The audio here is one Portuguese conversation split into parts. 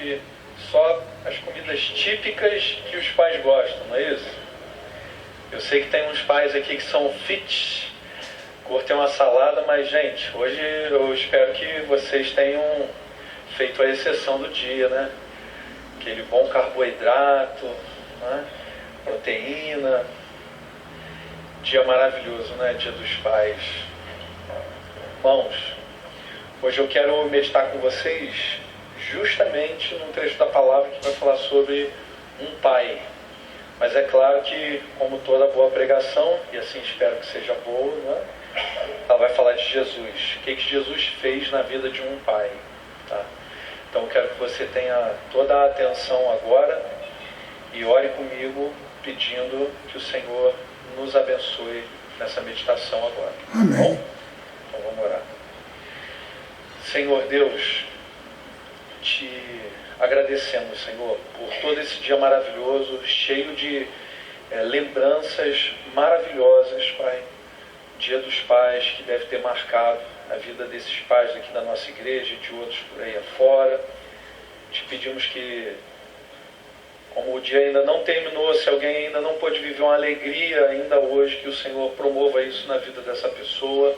hoje só as comidas típicas que os pais gostam, não é isso? Eu sei que tem uns pais aqui que são fit, curtem uma salada, mas, gente, hoje eu espero que vocês tenham feito a exceção do dia, né? Aquele bom carboidrato, né? Proteína. Dia maravilhoso, né? Dia dos pais. Irmãos, hoje eu quero meditar com vocês justamente num trecho da palavra que vai falar sobre um pai. Mas é claro que, como toda boa pregação, e assim espero que seja boa, né? Ela vai falar de Jesus. O que Jesus fez na vida de um pai. Tá? Então eu quero que você tenha toda a atenção agora e ore comigo pedindo que o Senhor nos abençoe nessa meditação agora. Amém. Bom? Então vamos orar. Senhor Deus, te agradecemos, Senhor, por todo esse dia maravilhoso, cheio de lembranças maravilhosas, Pai. Dia dos Pais, que deve ter marcado a vida desses pais aqui da nossa igreja e de outros por aí afora. Te pedimos que, como o dia ainda não terminou, se alguém ainda não pôde viver uma alegria ainda hoje, que o Senhor promova isso na vida dessa pessoa.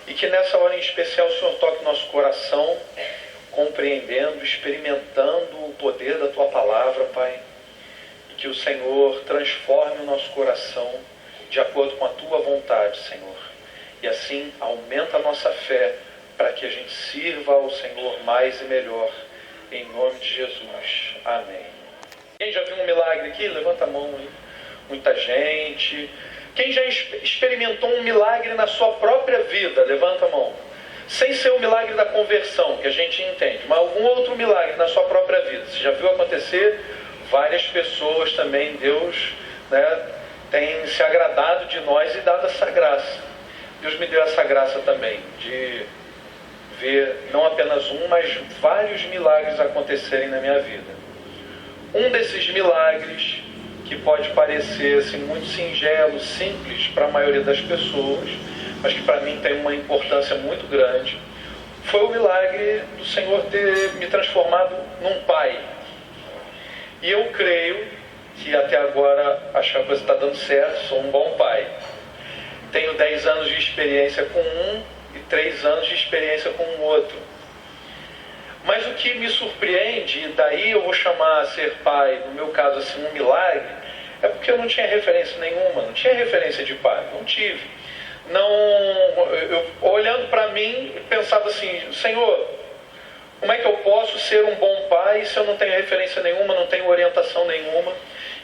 E que nessa hora em especial o Senhor toque o nosso coração, compreendendo, experimentando o poder da Tua palavra, Pai. E que o Senhor transforme o nosso coração de acordo com a Tua vontade, Senhor. E assim aumenta a nossa fé para que a gente sirva ao Senhor mais e melhor. Em nome de Jesus. Amém. Quem já viu um milagre aqui? Levanta a mão aí. Muita gente. Quem já experimentou um milagre na sua própria vida? Levanta a mão. Sem ser o milagre da conversão, que a gente entende, mas algum outro milagre na sua própria vida. Você já viu acontecer? Várias pessoas também, Deus, né, tem se agradado de nós e dado essa graça. Deus me deu essa graça também, de ver não apenas um, mas vários milagres acontecerem na minha vida. Um desses milagres, que pode parecer assim, muito singelo, simples para a maioria das pessoas, mas que para mim tem uma importância muito grande, foi o milagre do Senhor ter me transformado num pai. E eu creio que até agora acho que a coisa está dando certo, sou um bom pai. Tenho 10 anos de experiência com um e 3 anos de experiência com o outro. Mas o que me surpreende, e daí eu vou chamar a ser pai, no meu caso assim, um milagre, é porque eu não tinha referência nenhuma, não tinha referência de pai, não tive. Não, eu olhando para mim, pensava assim, Senhor, como é que eu posso ser um bom pai se eu não tenho referência nenhuma, não tenho orientação nenhuma?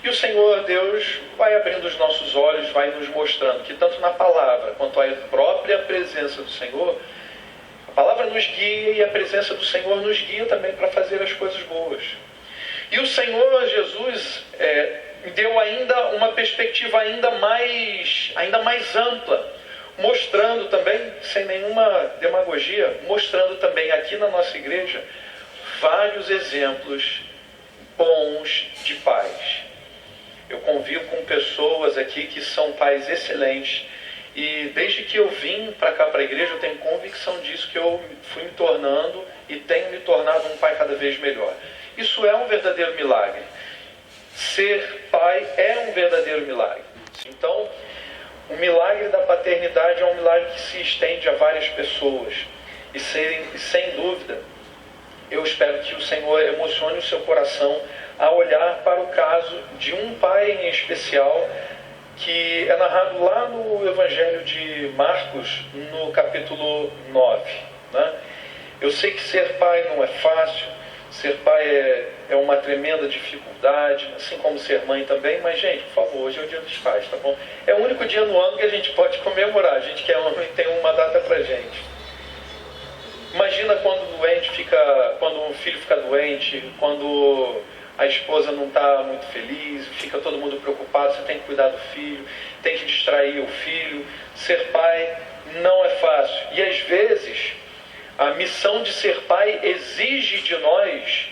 E o Senhor, Deus, vai abrindo os nossos olhos, vai nos mostrando que tanto na palavra, quanto a própria presença do Senhor, a palavra nos guia e a presença do Senhor nos guia também para fazer as coisas boas. E o Senhor Jesus deu ainda uma perspectiva ainda mais ampla, mostrando também, sem nenhuma demagogia, mostrando também aqui na nossa igreja vários exemplos bons de pais. Eu convivo com pessoas aqui que são pais excelentes. E desde que eu vim para cá, para a igreja, eu tenho convicção disso, que eu fui me tornando e tenho me tornado um pai cada vez melhor. Isso é um verdadeiro milagre. Ser pai é um verdadeiro milagre. Então, o milagre da paternidade é um milagre que se estende a várias pessoas. E sem dúvida, eu espero que o Senhor emocione o seu coração a olhar para o caso de um pai em especial, que é narrado lá no Evangelho de Marcos, no capítulo 9. Né? Eu sei que ser pai não é fácil, ser pai é uma tremenda dificuldade, assim como ser mãe também, mas, gente, por favor, hoje é o dia dos pais, tá bom? É o único dia no ano que a gente pode comemorar, a gente que é homem tem uma data pra gente. Imagina quando um filho fica doente, quando a esposa não está muito feliz, fica todo mundo preocupado, você tem que cuidar do filho, tem que distrair o filho. Ser pai não é fácil. E às vezes, a missão de ser pai exige de nós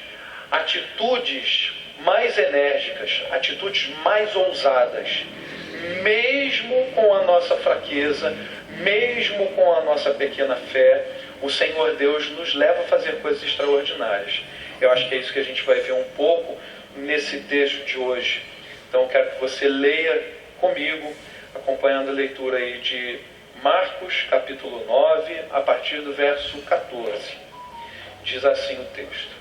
atitudes mais enérgicas, atitudes mais ousadas, mesmo com a nossa fraqueza, mesmo com a nossa pequena fé. O Senhor Deus nos leva a fazer coisas extraordinárias. Eu acho que é isso que a gente vai ver um pouco nesse texto de hoje. Então eu quero que você leia comigo, acompanhando a leitura aí de Marcos, capítulo 9, a partir do verso 14. Diz assim o texto.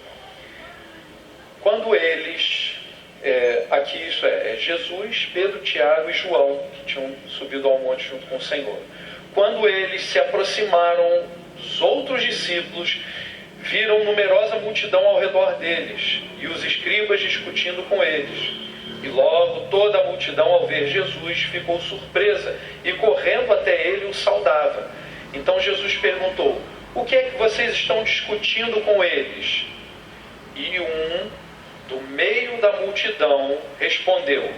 Quando eles, aqui isso Jesus, Pedro, Tiago e João, que tinham subido ao monte junto com o Senhor. Quando eles se aproximaram dos outros discípulos, viram numerosa multidão ao redor deles e os escribas discutindo com eles. E logo toda a multidão, ao ver Jesus, ficou surpresa e correndo até ele o saudava. Então Jesus perguntou: o que é que vocês estão discutindo com eles? E um do meio da multidão respondeu: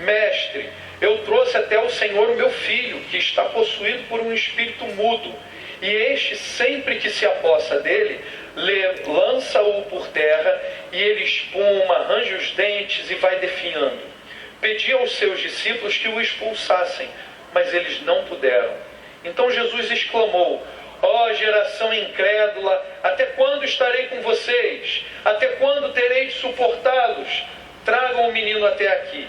Mestre, eu trouxe até o Senhor o meu filho, que está possuído por um espírito mudo. E este, sempre que se apossa dele, lança-o por terra, e ele espuma, arranja os dentes e vai definhando. Pedi aos seus discípulos que o expulsassem, mas eles não puderam. Então Jesus exclamou: ó geração incrédula, até quando estarei com vocês? Até quando terei de suportá-los? Tragam o menino até aqui.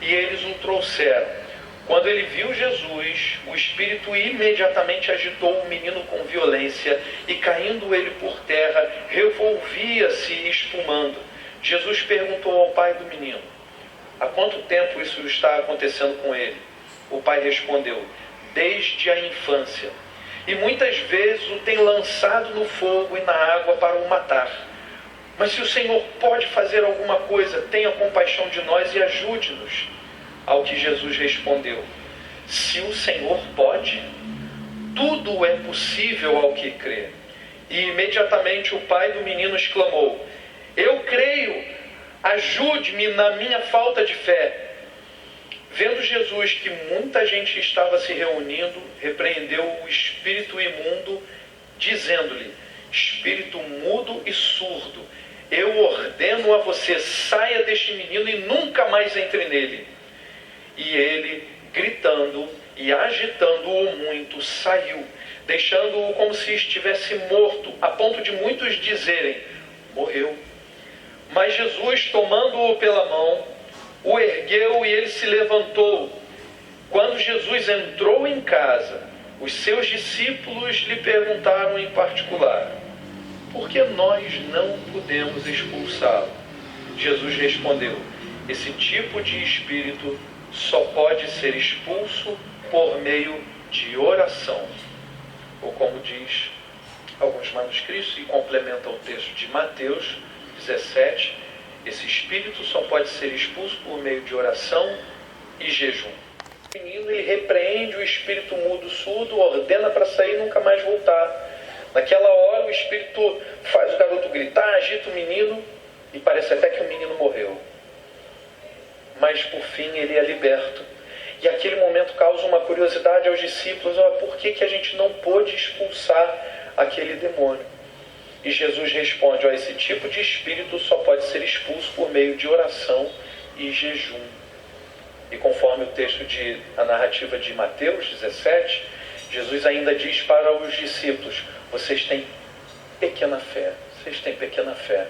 E eles o trouxeram. Quando ele viu Jesus, o espírito imediatamente agitou o menino com violência e, caindo ele por terra, revolvia-se espumando. Jesus perguntou ao pai do menino: há quanto tempo isso está acontecendo com ele? O pai respondeu: desde a infância. E muitas vezes o tem lançado no fogo e na água para o matar. Mas se o Senhor pode fazer alguma coisa, tenha compaixão de nós e ajude-nos. Ao que Jesus respondeu: se o Senhor pode, tudo é possível ao que crê. E imediatamente o pai do menino exclamou: eu creio, ajude-me na minha falta de fé. Vendo Jesus que muita gente estava se reunindo, repreendeu o espírito imundo, dizendo-lhe: espírito mudo e surdo, eu ordeno a você, saia deste menino e nunca mais entre nele. E ele, gritando e agitando-o muito, saiu, deixando-o como se estivesse morto, a ponto de muitos dizerem: morreu. Mas Jesus, tomando-o pela mão, o ergueu e ele se levantou. Quando Jesus entrou em casa, os seus discípulos lhe perguntaram em particular: por que nós não podemos expulsá-lo? Jesus respondeu: esse tipo de espírito só pode ser expulso por meio de oração. Ou como diz alguns manuscritos, e complementa o texto de Mateus 17, esse espírito só pode ser expulso por meio de oração e jejum. O menino, ele repreende o espírito mudo, surdo, ordena para sair e nunca mais voltar. Naquela hora o espírito faz o garoto gritar, agita o menino e parece até que o menino morreu. Mas por fim ele é liberto. E aquele momento causa uma curiosidade aos discípulos: por que a gente não pôde expulsar aquele demônio? E Jesus responde: esse tipo de espírito só pode ser expulso por meio de oração e jejum. E conforme o texto a narrativa de Mateus 17, Jesus ainda diz para os discípulos: vocês têm pequena fé. Vocês têm pequena fé.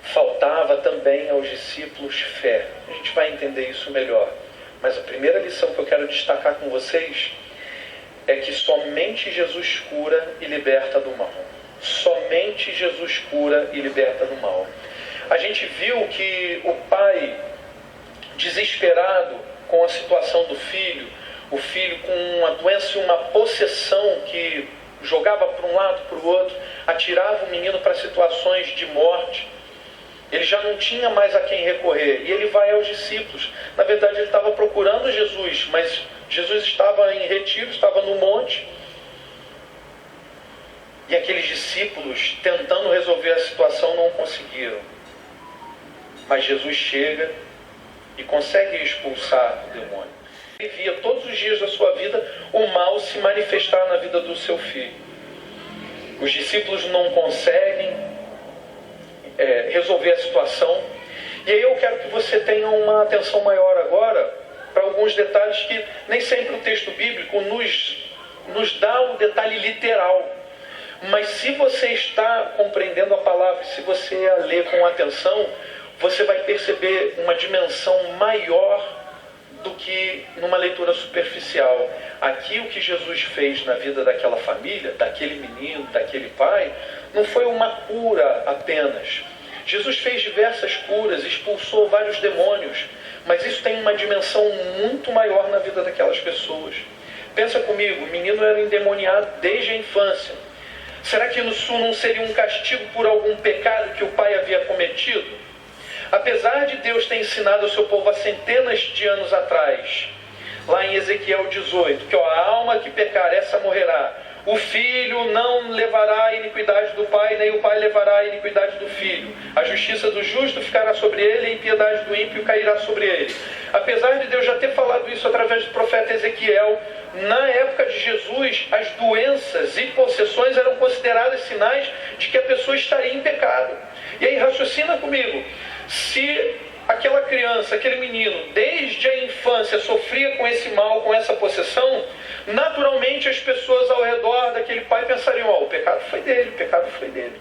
Faltava também aos discípulos fé. A gente vai entender isso melhor. Mas a primeira lição que eu quero destacar com vocês é que somente Jesus cura e liberta do mal. Somente Jesus cura e liberta do mal. A gente viu que o pai, desesperado com a situação do filho, o filho com uma doença e uma possessão que jogava para um lado para o outro, atirava o menino para situações de morte. Ele já não tinha mais a quem recorrer. E ele vai aos discípulos. Na verdade, ele estava procurando Jesus, mas Jesus estava em retiro, estava no monte. E aqueles discípulos, tentando resolver a situação, não conseguiram. Mas Jesus chega e consegue expulsar o demônio. Ele via todos os dias da sua vida o mal se manifestar na vida do seu filho. Os discípulos não conseguem resolver a situação. E aí eu quero que você tenha uma atenção maior agora para alguns detalhes que nem sempre o texto bíblico nos dá um detalhe literal. Mas se você está compreendendo a palavra, se você a lê com atenção, você vai perceber uma dimensão maior do que numa leitura superficial. Aqui o que Jesus fez na vida daquela família, daquele menino, daquele pai, não foi uma cura apenas. Jesus fez diversas curas, expulsou vários demônios, mas isso tem uma dimensão muito maior na vida daquelas pessoas. Pensa comigo, o menino era endemoniado desde a infância. Será que isso não seria um castigo por algum pecado que o pai havia cometido? Apesar de Deus ter ensinado ao seu povo há centenas de anos atrás, lá em Ezequiel 18, que a alma que pecar, essa morrerá. O filho não levará a iniquidade do pai, nem o pai levará a iniquidade do filho. A justiça do justo ficará sobre ele, e a impiedade do ímpio cairá sobre ele. Apesar de Deus já ter falado isso através do profeta Ezequiel, na época de Jesus, as doenças e possessões eram consideradas sinais de que a pessoa estaria em pecado. E aí raciocina comigo, se aquela criança, aquele menino, desde a infância sofria com esse mal, com essa possessão, naturalmente as pessoas ao redor daquele pai pensariam, o pecado foi dele, o pecado foi dele.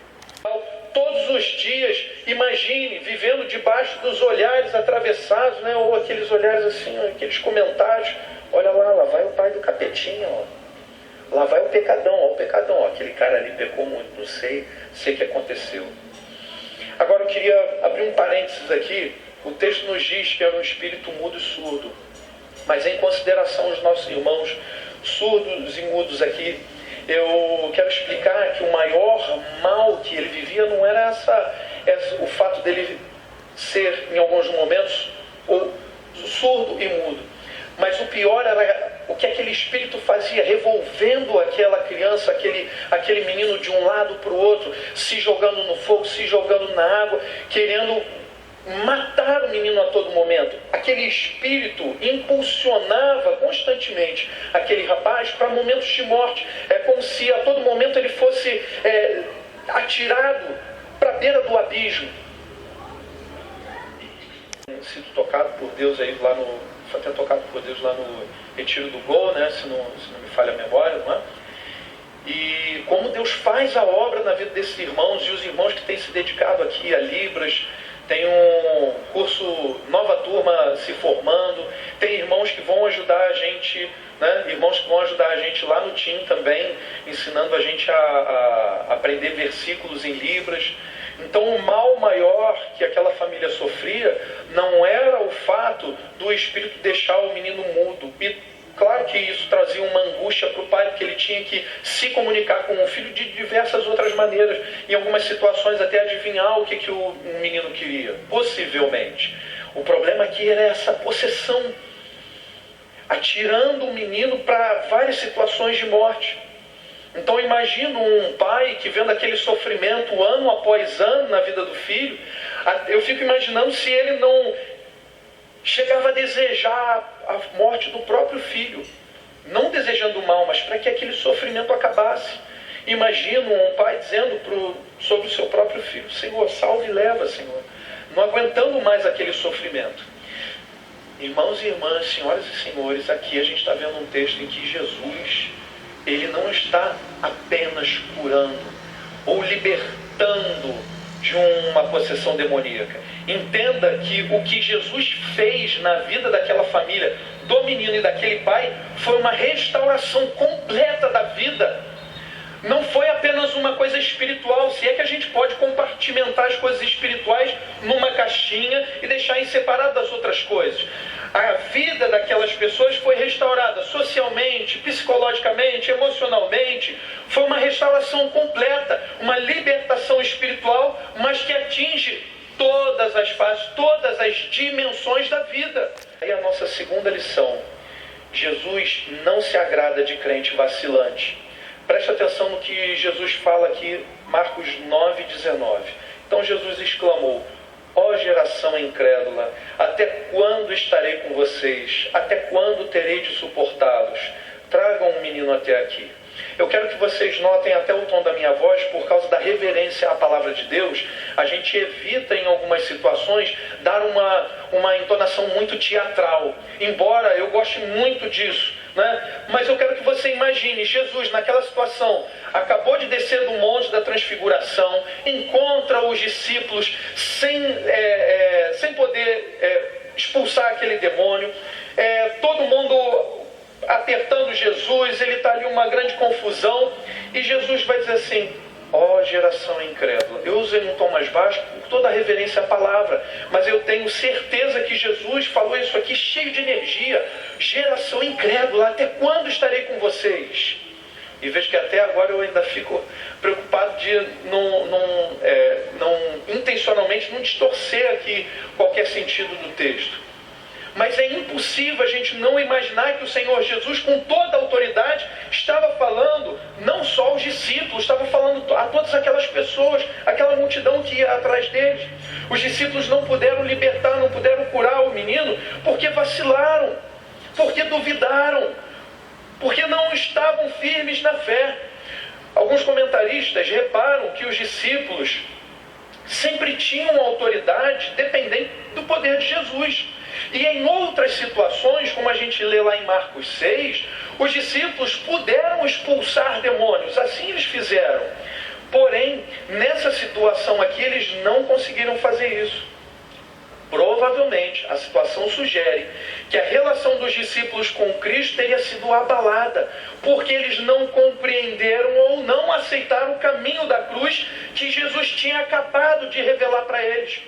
Todos os dias, imagine, vivendo debaixo dos olhares atravessados, né? Ou aqueles olhares assim, aqueles comentários, olha lá vai o pai do capetinha, lá vai o pecadão, aquele cara ali pecou muito, não sei o que aconteceu. Agora eu queria abrir um parênteses aqui. O texto nos diz que era um espírito mudo e surdo. Mas em consideração aos nossos irmãos surdos e mudos aqui, eu quero explicar que o maior mal que ele vivia não era o fato dele ser, em alguns momentos, surdo e mudo. Mas o pior era o que aquele espírito fazia, revolvendo aquela criança, aquele menino de um lado para o outro, se jogando no fogo, se jogando na água, querendo matar o menino a todo momento. Aquele espírito impulsionava constantemente aquele rapaz para momentos de morte. É como se a todo momento ele fosse atirado para a beira do abismo. Sido tocado por Deus aí lá foi até tocado por Deus lá no Retiro do Gol, né? Se não me falha a memória, não é? E como Deus faz a obra na vida desses irmãos, e os irmãos que têm se dedicado aqui a Libras, tem um curso, nova turma se formando, tem irmãos que vão ajudar a gente, né? Irmãos que vão ajudar a gente lá no TIM também, ensinando a gente a aprender versículos em Libras. Então o mal maior que aquela família sofria não era o fato do espírito deixar o menino mudo. E claro que isso trazia uma angústia para o pai, porque ele tinha que se comunicar com o filho de diversas outras maneiras. Em algumas situações até adivinhar o que o menino queria, possivelmente. O problema aqui era essa possessão, atirando o menino para várias situações de morte. Então imagino um pai que vendo aquele sofrimento ano após ano na vida do filho, eu fico imaginando se ele não chegava a desejar a morte do próprio filho, não desejando o mal, mas para que aquele sofrimento acabasse. Imagino um pai dizendo sobre o seu próprio filho, Senhor, salve e leva, Senhor, não aguentando mais aquele sofrimento. Irmãos e irmãs, senhoras e senhores, aqui a gente está vendo um texto em que Jesus, ele não está apenas curando ou libertando de uma possessão demoníaca. Entenda que o que Jesus fez na vida daquela família, do menino e daquele pai, foi uma restauração completa da vida. Não foi apenas uma coisa espiritual, se é que a gente pode compartimentar as coisas espirituais numa caixinha e deixar em separado das outras coisas. A vida daquelas pessoas foi restaurada socialmente, psicologicamente, emocionalmente. Foi uma restauração completa, uma libertação espiritual, mas que atinge todas as fases, todas as dimensões da vida. Aí a nossa segunda lição: Jesus não se agrada de crente vacilante. Preste atenção no que Jesus fala aqui, Marcos 9,19. Então Jesus exclamou: ó geração incrédula, até quando estarei com vocês? Até quando terei de suportá-los? Tragam um menino até aqui. Eu quero que vocês notem até o tom da minha voz, por causa da reverência à palavra de Deus, a gente evita em algumas situações dar uma entonação muito teatral. Embora eu goste muito disso, né? Mas eu quero que você imagine, Jesus naquela situação, acabou de descer do monte da transfiguração, encontra os discípulos sem poder expulsar aquele demônio, todo mundo apertando Jesus, ele está ali uma grande confusão, e Jesus vai dizer assim: ó geração incrédula. Eu usei um tom mais baixo por toda a reverência à palavra, mas eu tenho certeza que Jesus falou isso aqui cheio de energia. Geração incrédula, até quando estarei com vocês? E vejo que até agora eu ainda fico preocupado de não intencionalmente não distorcer aqui qualquer sentido do texto. Mas é impossível a gente não imaginar que o Senhor Jesus, com toda a autoridade, estava falando não só aos discípulos, estava falando a todas aquelas pessoas, aquela multidão que ia atrás deles. Os discípulos não puderam libertar, não puderam curar o menino, porque vacilaram, porque duvidaram, porque não estavam firmes na fé. Alguns comentaristas reparam que os discípulos sempre tinham autoridade dependente do poder de Jesus. E em outras situações, como a gente lê lá em Marcos 6, os discípulos puderam expulsar demônios, assim eles fizeram. Porém, nessa situação aqui, eles não conseguiram fazer isso. Provavelmente, a situação sugere que a relação dos discípulos com Cristo teria sido abalada, porque eles não compreenderam ou não aceitaram o caminho da cruz que Jesus tinha acabado de revelar para eles.